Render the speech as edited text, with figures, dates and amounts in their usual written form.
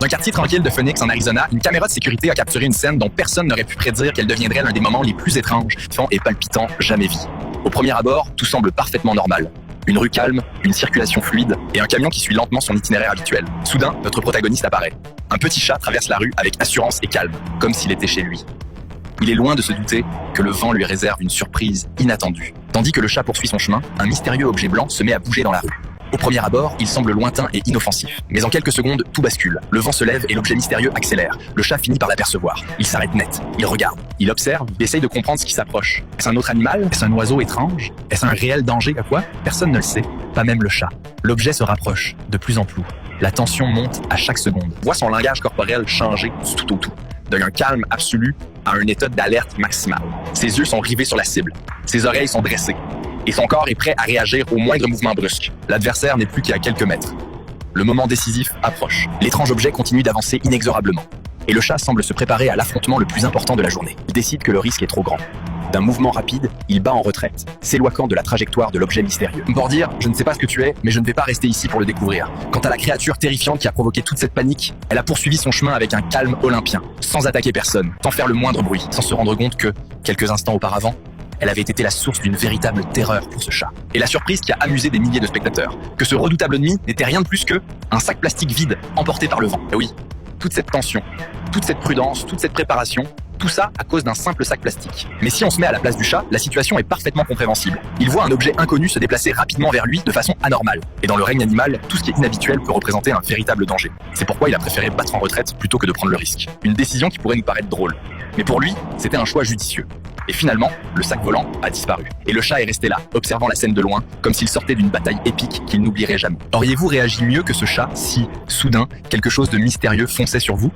Dans un quartier tranquille de Phoenix, en Arizona, une caméra de sécurité a capturé une scène dont personne n'aurait pu prédire qu'elle deviendrait l'un des moments les plus étranges, vifs et palpitants jamais vus. Au premier abord, tout semble parfaitement normal. Une rue calme, une circulation fluide et un camion qui suit lentement son itinéraire habituel. Soudain, notre protagoniste apparaît. Un petit chat traverse la rue avec assurance et calme, comme s'il était chez lui. Il est loin de se douter que le vent lui réserve une surprise inattendue. Tandis que le chat poursuit son chemin, un mystérieux objet blanc se met à bouger dans la rue. Au premier abord, il semble lointain et inoffensif. Mais en quelques secondes, tout bascule. Le vent se lève et l'objet mystérieux accélère. Le chat finit par l'apercevoir. Il s'arrête net. Il regarde. Il observe. Il essaye de comprendre ce qui s'approche. Est-ce un autre animal? Est-ce un oiseau étrange? Est-ce un réel danger? À quoi? Personne ne le sait. Pas même le chat. L'objet se rapproche, de plus en plus. La tension monte à chaque seconde. On voit son langage corporel changer du tout au tout. D'un calme absolu à un état d'alerte maximale. Ses yeux sont rivés sur la cible. Ses oreilles sont dressées. Et son corps est prêt à réagir au moindre mouvement brusque. L'adversaire n'est plus qu'à quelques mètres. Le moment décisif approche. L'étrange objet continue d'avancer inexorablement. Et le chat semble se préparer à l'affrontement le plus important de la journée. Il décide que le risque est trop grand. D'un mouvement rapide, il bat en retraite, s'éloignant de la trajectoire de l'objet mystérieux. Pour dire, je ne sais pas ce que tu es, mais je ne vais pas rester ici pour le découvrir. Quant à la créature terrifiante qui a provoqué toute cette panique, elle a poursuivi son chemin avec un calme olympien, sans attaquer personne, sans faire le moindre bruit, sans se rendre compte que, quelques instants auparavant, elle avait été la source d'une véritable terreur pour ce chat. Et la surprise qui a amusé des milliers de spectateurs, que ce redoutable ennemi n'était rien de plus que un sac plastique vide emporté par le vent. Et oui, toute cette tension, toute cette prudence, toute cette préparation, tout ça à cause d'un simple sac plastique. Mais si on se met à la place du chat, la situation est parfaitement compréhensible. Il voit un objet inconnu se déplacer rapidement vers lui de façon anormale. Et dans le règne animal, tout ce qui est inhabituel peut représenter un véritable danger. C'est pourquoi il a préféré battre en retraite plutôt que de prendre le risque. Une décision qui pourrait nous paraître drôle. Mais pour lui, c'était un choix judicieux. Et finalement, le sac volant a disparu. Et le chat est resté là, observant la scène de loin, comme s'il sortait d'une bataille épique qu'il n'oublierait jamais. Auriez-vous réagi mieux que ce chat si, soudain, quelque chose de mystérieux fonçait sur vous?